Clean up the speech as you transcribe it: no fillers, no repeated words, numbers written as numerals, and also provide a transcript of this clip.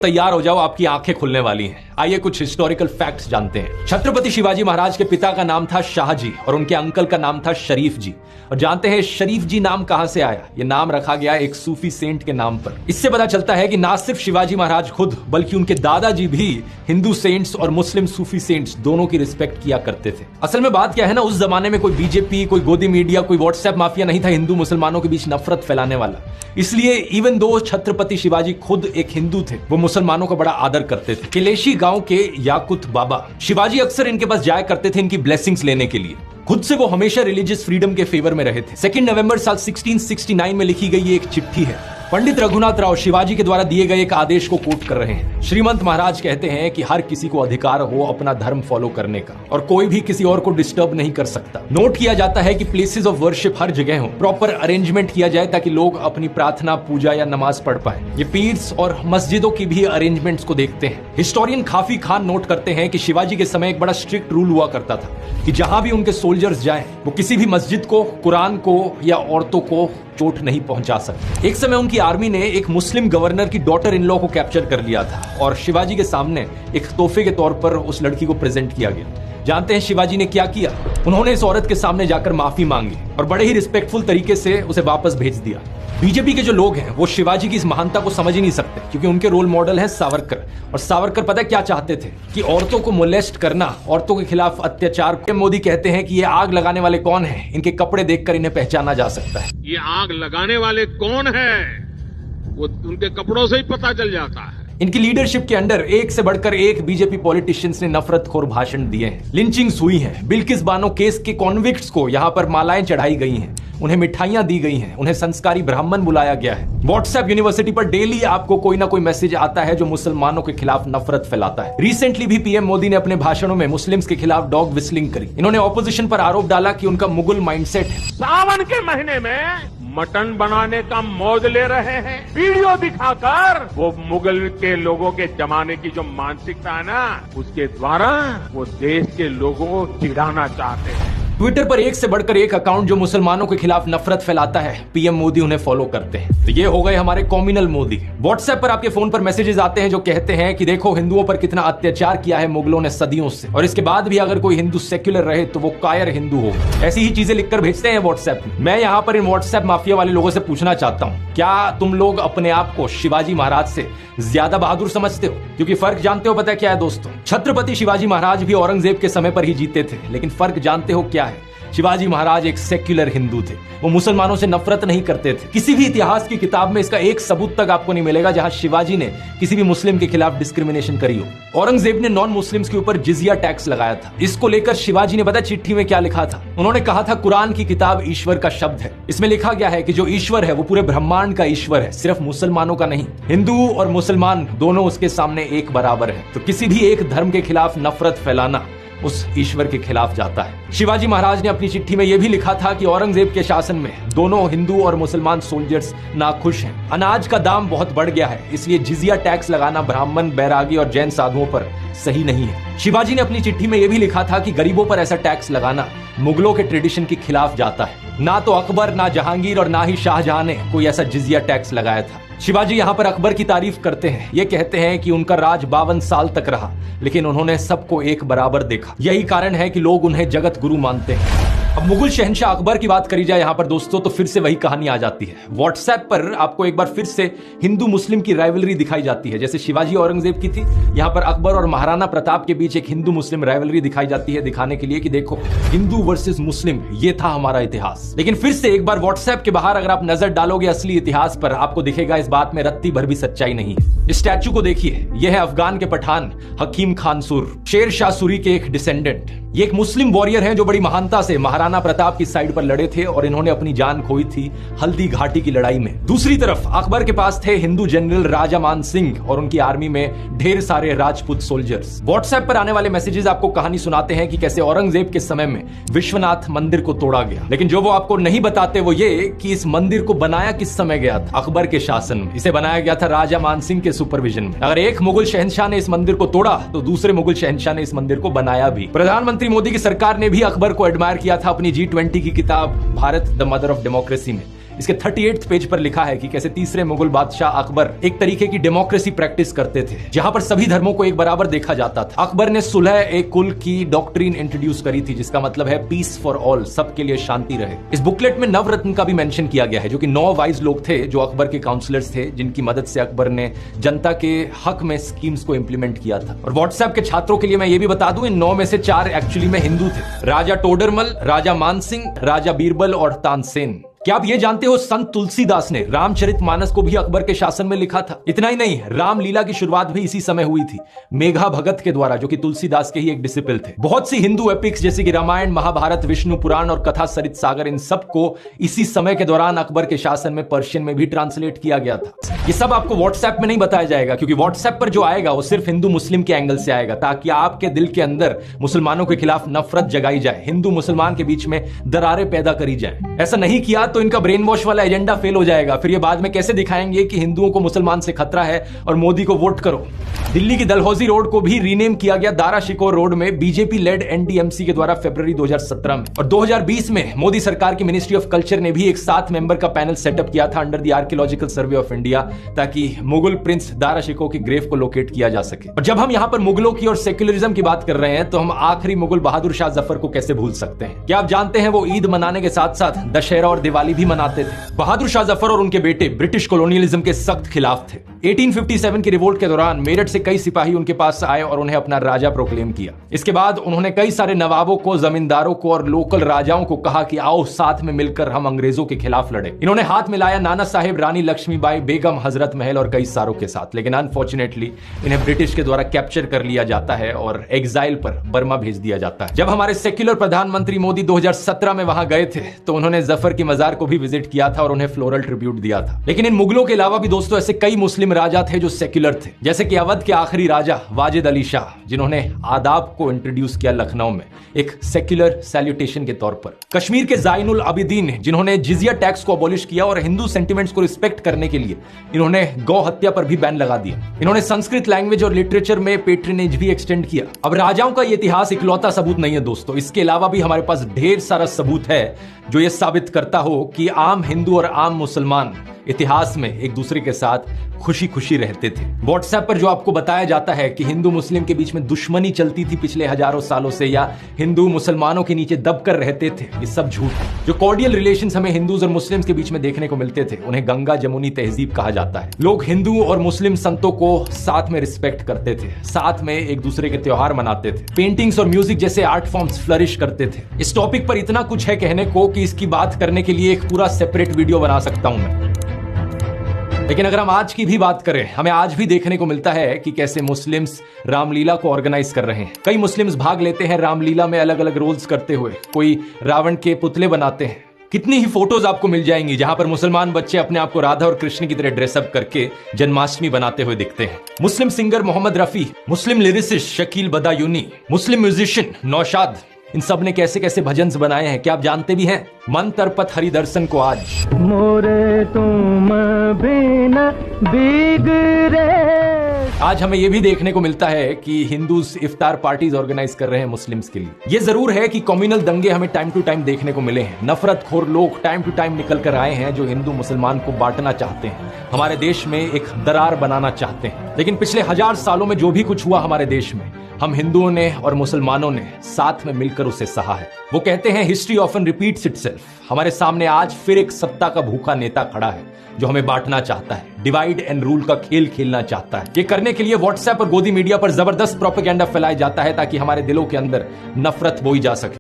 तैयार हो जाओ, आपकी आंखें खुलने वाली हैं। आइए कुछ हिस्टोरिकल फैक्ट्स जानते हैं। छत्रपति शिवाजी महाराज के पिता का नाम था शाहजी और उनके अंकल का नाम था शरीफ जी। और जानते हैं शरीफ जी नाम कहां से आया? ये नाम रखा गया एक सूफी सेंट के नाम पर। इससे पता चलता है कि ना सिर्फ शिवाजी महाराज खुद बल्कि उनके दादाजी भी हिंदू सेंट्स और मुस्लिम सूफी सेंट्स दोनों की रिस्पेक्ट किया करते थे। असल में बात क्या है ना, उस जमाने में कोई बीजेपी, कोई गोदी मीडिया, कोई व्हाट्सएप माफिया नहीं था हिंदू मुसलमानों के बीच नफरत फैलाने वाला। इसलिए इवन दो छत्रपति शिवाजी खुद एक हिंदू थे, वो मुसलमानों का बड़ा आदर करते थे। किलेशी गांव के याकुत बाबा शिवाजी अक्सर इनके पास जाया करते थे इनकी ब्लेसिंग्स लेने के लिए। खुद से वो हमेशा रिलीजियस फ्रीडम के फेवर में रहे थे। 2 नवंबर साल 1669 में लिखी गई एक चिट्ठी है। पंडित रघुनाथ राव शिवाजी के द्वारा दिए गए एक आदेश को कोट कर रहे हैं। श्रीमंत महाराज कहते हैं कि हर किसी को अधिकार हो अपना धर्म फॉलो करने का और कोई भी किसी और को डिस्टर्ब नहीं कर सकता। नोट किया जाता है कि प्लेसेस ऑफ वर्शिप हर जगह हो, प्रॉपर अरेंजमेंट किया जाए ताकि लोग अपनी प्रार्थना, पूजा या नमाज पढ़ पाए। ये पीर्स और मस्जिदों की भी अरेंजमेंट्स को देखते हैं। हिस्टोरियन खाफी खान नोट करते हैं कि शिवाजी के समय एक बड़ा स्ट्रिक्ट रूल हुआ करता था कि जहां भी उनके सोल्जर्स जाएं, वो किसी भी मस्जिद को, कुरान को या औरतों को चोट नहीं पहुंचा सकते। एक समय उनकी आर्मी ने एक मुस्लिम गवर्नर की डॉटर इन लॉ को कैप्चर कर लिया था और शिवाजी के सामने एक तोहफे के तौर पर उस लड़की को प्रेजेंट किया गया। जानते हैं शिवाजी ने क्या किया? उन्होंने इस औरत के सामने जाकर माफी मांगी और बड़े ही रिस्पेक्टफुल तरीके से उसे वापस भेज दिया। बीजेपी के जो लोग हैं वो शिवाजी की इस महानता को समझ ही नहीं सकते क्योंकि उनके रोल मॉडल है सावरकर। और सावरकर पता है क्या चाहते थे? कि औरतों को मोलेस्ट करना, औरतों के खिलाफ अत्याचार। मोदी कहते हैं कि ये आग लगाने वाले कौन हैं? इनके कपड़े देखकर इन्हें पहचाना जा सकता है। ये आग लगाने वाले कौन है वो उनके कपड़ों से ही पता चल जाता है। इनकी लीडरशिप के अंडर एक से बढ़कर एक बीजेपी पॉलिटिशियंस ने नफरतखोर भाषण दिए हैं। लिंचिंग्स हुई हैं। बिल्किस बानो केस के कॉन्विक्ट्स को यहाँ पर मालाएं चढ़ाई गई हैं, उन्हें मिठाइयां दी गई हैं, उन्हें संस्कारी ब्राह्मण बुलाया गया है। व्हाट्सएप यूनिवर्सिटी पर डेली आपको कोई ना कोई मैसेज आता है जो मुसलमानों के खिलाफ नफरत फैलाता है। रिसेंटली भी पीएम मोदी ने अपने भाषणों में मुस्लिम्स के खिलाफ डॉग विस्लिंग करी। इन्होंने ऑपोजिशन पर आरोप डाला कि उनका मुगल माइंडसेट है। सावन के महीने में मटन बनाने का मौज ले रहे हैं। वीडियो दिखाकर वो मुगल के लोगों के जमाने की जो मानसिकता है ना, उसके द्वारा वो देश के लोगों को चिढ़ाना चाहते हैं। ट्विटर पर एक से बढ़कर एक अकाउंट जो मुसलमानों के खिलाफ नफरत फैलाता है, पीएम मोदी उन्हें फॉलो करते हैं। तो ये हो गए हमारे कॉम्युनल मोदी। व्हाट्सएप पर आपके फोन पर मैसेजेस आते हैं जो कहते हैं कि देखो हिंदुओं पर कितना अत्याचार किया है मुगलों ने सदियों से, और इसके बाद भी अगर कोई हिंदू सेक्युलर रहे तो वो कायर हिंदू हो। ऐसी ही चीजें लिखकर भेजते हैं व्हाट्सएप में। मैं यहाँ पर इन व्हाट्सएप माफिया वाले लोगों से पूछना चाहता हूँ, क्या तुम लोग अपने आप को शिवाजी महाराज से ज्यादा बहादुर समझते हो? क्योंकि फर्क जानते हो, पता है क्या है दोस्तों? छत्रपति शिवाजी महाराज भी औरंगजेब के समय पर ही जीते थे, लेकिन फर्क जानते हो क्या है? शिवाजी महाराज एक सेक्युलर हिंदू थे। वो मुसलमानों से नफरत नहीं करते थे। किसी भी इतिहास की किताब में इसका एक सबूत तक आपको नहीं मिलेगा जहां शिवाजी ने किसी भी मुस्लिम के खिलाफ डिस्क्रिमिनेशन करी हो। औरंगजेब ने नॉन मुस्लिम्स के ऊपर जिजिया टैक्स लगाया था। इसको लेकर शिवाजी ने पता चिट्ठी में क्या लिखा था? उन्होंने कहा था कुरान की किताब ईश्वर का शब्द है। इसमें लिखा गया है कि जो ईश्वर है वो पूरे ब्रह्मांड का ईश्वर है, सिर्फ मुसलमानों का नहीं। हिंदू और मुसलमान दोनों उसके सामने एक बराबर है। तो किसी भी एक धर्म के खिलाफ नफरत फैलाना उस ईश्वर के खिलाफ जाता है। शिवाजी महाराज ने अपनी चिट्ठी में यह भी लिखा था कि औरंगजेब के शासन में दोनों हिंदू और मुसलमान सोल्जर्स नाखुश हैं। अनाज का दाम बहुत बढ़ गया है, इसलिए जिजिया टैक्स लगाना ब्राह्मण, बैरागी और जैन साधुओं पर सही नहीं है। शिवाजी ने अपनी चिट्ठी में यह भी लिखा था कि गरीबों पर ऐसा टैक्स लगाना मुगलों के ट्रेडिशन के खिलाफ जाता है। ना तो अकबर, ना जहांगीर और ना ही शाहजहां ने कोई ऐसा जिजिया टैक्स लगाया था। शिवाजी यहाँ पर अकबर की तारीफ करते हैं। ये कहते हैं कि उनका राज 52 साल तक रहा, लेकिन उन्होंने सबको एक बराबर देखा। यही कारण है कि लोग उन्हें जगत गुरु मानते हैं। अब मुगल शहंशाह अकबर की बात करी जाए यहाँ पर दोस्तों, तो फिर से वही कहानी आ जाती है। व्हाट्सएप पर आपको एक बार फिर से हिंदू मुस्लिम की राइवलरी दिखाई जाती है। जैसे शिवाजी औरंगजेब की थी, यहाँ पर अकबर और महाराणा प्रताप के बीच एक हिंदू मुस्लिम राइवलरी दिखाई जाती है, दिखाने के लिए कि देखो हिंदू वर्सेस मुस्लिम, ये था हमारा इतिहास। लेकिन फिर से एक बार व्हाट्सएप के बाहर अगर आप नजर डालोगे असली इतिहास पर, आपको दिखेगा इस बात में रत्ती भर भी सच्चाई नहीं है। इस स्टैचू को देखिए, यह है अफगान के पठान हकीम खान सुर, शेर शाह सूरी के एक डिसेंडेंट। ये एक मुस्लिम वॉरियर हैं जो बड़ी महानता से महाराणा प्रताप की साइड पर लड़े थे और इन्होंने अपनी जान खोई थी हल्दी घाटी की लड़ाई में। दूसरी तरफ अकबर के पास थे हिंदू जनरल राजा मान सिंह और उनकी आर्मी में ढेर सारे राजपूत सोल्जर्स। व्हाट्सएप पर आने वाले मैसेजेस आपको कहानी सुनाते हैं कि कैसे औरंगजेब के समय में विश्वनाथ मंदिर को तोड़ा गया, लेकिन जो वो आपको नहीं बताते वो ये कि इस मंदिर को बनाया किस समय गया था? अकबर के शासन में। इसे बनाया गया था राजा मान सिंह के सुपरविजन में। अगर एक मुगल शहंशाह ने इस मंदिर को तोड़ा तो दूसरे मुगल शहंशाह ने इस मंदिर को बनाया भी। प्रधानमंत्री मोदी की सरकार ने भी अकबर को एडमायर किया था अपनी G20 की किताब Bharat the mother of democracy में। इसके 38 पेज पर लिखा है कि कैसे तीसरे मुगल बादशाह अकबर एक तरीके की डेमोक्रेसी प्रैक्टिस करते थे, जहां पर सभी धर्मों को एक बराबर देखा जाता था। अकबर ने सुलह एक कुल की डॉक्ट्रिन इंट्रोड्यूस करी थी, जिसका मतलब है पीस फॉर ऑल, सबके लिए शांति रहे। इस बुकलेट में नवरत्न का भी मेंशन किया गया है, जो कि 9 वाइज लोग थे जो अकबर के काउंसलर्स थे, जिनकी मदद से अकबर ने जनता के हक में स्कीम्स को इंप्लीमेंट किया था। और व्हाट्सएप के छात्रों के लिए मैं ये भी बता दूं, इन 9 में से 4 एक्चुअली में हिंदू थे, राजा टोडरमल, राजा मानसिंह, राजा बीरबल और तानसेन। क्या आप ये जानते हो संत तुलसीदास ने रामचरितमानस को भी अकबर के शासन में लिखा था। इतना ही नहीं, रामलीला की शुरुआत भी इसी समय हुई थी, मेघा भगत के द्वारा, जो कि तुलसीदास के ही एक डिसिपल थे। बहुत सी हिंदू एपिक्स जैसे कि रामायण, महाभारत, विष्णु पुराण और कथा सरित सागर, इन सब को इसी समय के दौरान अकबर के शासन में पर्शियन में भी ट्रांसलेट किया गया था। ये सब आपको व्हाट्सएप में नहीं बताया जाएगा, क्योंकि व्हाट्सएप पर जो आएगा वो सिर्फ हिंदू मुस्लिम के एंगल से आएगा, ताकि आपके दिल के अंदर मुसलमानों के खिलाफ नफरत जगाई जाए, हिंदू मुसलमान के बीच में दरारें पैदा करी जाए। ऐसा नहीं किया तो इनका ब्रेन वॉश वाला एजेंडा फेल हो जाएगा। फिर ये बाद में कैसे दिखाएंगे कि हिंदुओं को मुसलमान से खतरा है और मोदी को वोट करो। दिल्ली की डलहौजी रोड को भी रीनेम किया गया दारा शिकोर रोड में बीजेपी लेड एनडीएमसी के द्वारा फरवरी 2017 में। और 2020 में मोदी सरकार की मिनिस्ट्री ऑफ कल्चर ने भी एक 7 मेंबर का पैनल सेटअप किया था under the archaeological survey of India, ताकि मुगल प्रिंस दारा शिकोह की ग्रेव को लोकेट किया जा सके। और जब हम यहां पर मुगलों की और सेक्युलरिज्म की बात कर रहे हैं, तो हम आखिरी मुगल बहादुर शाह जफर को कैसे भूल सकते हैं। क्या आप जानते हैं वो ईद मनाने के साथ साथ दशहरा और दिवाली भी मनाते थे। बहादुर शाह जफर और उनके बेटे ब्रिटिश कॉलोनियलिज्म के सख्त खिलाफ थे। 1857 की रिवोल्ट के दौरान मेरठ से कई सिपाही उनके पास आए और उन्हें अपना राजा प्रोक्लेम किया। इसके बाद उन्होंने कई सारे नवाबों को, जमींदारों को और लोकल राजाओं को कहा कि आओ साथ में मिलकर हम अंग्रेजों के खिलाफ लड़े। इन्होंने हाथ मिलाया नाना साहेब, रानी लक्ष्मीबाई, बेगम, हजरत महल और कई सारों के साथ। लेकिन अनफॉर्चुनेटली इन्हें ब्रिटिश के द्वारा कैप्चर कर लिया जाता है और एग्जाइल पर बर्मा भेज दिया जाता है। जब हमारे सेक्युलर प्रधानमंत्री मोदी 2017 में वहां गए थे, तो उन्होंने जफर की मजार को भी विजिट किया था और उन्हें फ्लोरल ट्रिब्यूट दिया था। लेकिन इन मुगलों के अलावा भी दोस्तों ऐसे कई मुस्लिम राजा थे जो सेक्युलर थे, जैसे कि अवध के आखिरी राजा वाजिद अली शाह, जिन्होंने आदाब को इंट्रोड्यूस किया लखनऊ में एक सेक्युलर सैल्यूटेशन के तौर पर। कश्मीर के जाइनुल अबिदीन, जिन्होंने जिजिया टैक्स को अबॉलिश किया और हिंदू सेंटिमेंट्स को रिस्पेक्ट करने के लिए इन्होंने गौ हत्या पर भी बैन लगा दिया। इन्होंने संस्कृत लैंग्वेज और लिटरेचर में पेट्रनेज भी एक्सटेंड किया। अब राजाओं का ये इतिहास इकलौता सबूत नहीं है दोस्तों, इसके अलावा भी हमारे पास ढेर सारा सबूत है जो ये साबित करता हो कि आम हिंदू और आम मुसलमान इतिहास में एक दूसरे के साथ खुशी खुशी रहते थे। व्हाट्सएप पर जो आपको बताया जाता है कि हिंदू मुस्लिम के बीच में दुश्मनी चलती थी पिछले हजारों सालों से, या हिंदू मुसलमानों के नीचे दबकर रहते थे, ये सब झूठ है। जो कॉर्डियल रिलेशंस हमें हिंदूज और मुस्लिम्स के बीच में देखने को मिलते थे, उन्हें गंगा जमुनी तहजीब कहा जाता है। लोग हिंदू और मुस्लिम संतों को साथ में रिस्पेक्ट करते थे, साथ में एक दूसरे के त्योहार मनाते थे, पेंटिंग्स और म्यूजिक जैसे आर्ट फॉर्म्स फ्लरिश करते थे। इस टॉपिक पर इतना कुछ है कहने को कि इसकी बात करने के लिए एक पूरा सेपरेट वीडियो बना सकता हूं मैं। लेकिन अगर हम आज की भी बात करें, हमें आज भी देखने को मिलता है कि कैसे मुस्लिम्स रामलीला को ऑर्गेनाइज कर रहे हैं। कई मुस्लिम्स भाग लेते हैं रामलीला में अलग अलग रोल्स करते हुए। कोई रावण के पुतले बनाते हैं। कितनी ही फोटोज आपको मिल जाएंगी जहां पर मुसलमान बच्चे अपने आप को राधा और कृष्ण की तरह ड्रेसअप करके जन्माष्टमी बनाते हुए दिखते हैं। मुस्लिम सिंगर मोहम्मद रफी, मुस्लिम लिरिसिस्ट शकील बदायूनी, मुस्लिम म्यूजिशियन नौशाद, इन सब ने कैसे कैसे भजन्स बनाए हैं, क्या आप जानते भी हैं। मन तरपत हरि दर्शन को आज मोरे तुम बिना बिगड़े। आज हमें यह भी देखने को मिलता है कि हिंदूज इफ्तार पार्टीज ऑर्गेनाइज कर रहे हैं मुस्लिम्स के लिए। ये जरूर है कि कम्युनल दंगे हमें टाइम टू टाइम देखने को मिले हैं। नफरत खोर लोग टाइम टू टाइम निकल कर आए हैं जो हिंदू मुसलमान को बांटना चाहते हैं, हमारे देश में एक दरार बनाना चाहते हैं। लेकिन पिछले 1000 सालों में जो भी कुछ हुआ हमारे देश में, हम हिंदुओं ने और मुसलमानों ने साथ में मिलकर उसे सहा है। वो कहते हैं हिस्ट्री ऑफन रिपीट्स इटसेल्फ। हमारे सामने आज फिर एक सत्ता का भूखा नेता खड़ा है जो हमें बांटना चाहता है, डिवाइड एंड रूल का खेल खेलना चाहता है। ये करने के लिए व्हाट्सएप और गोदी मीडिया पर जबरदस्त प्रोपेगेंडा फैलाया जाता है ताकि हमारे दिलों के अंदर नफरत बोई जा सके।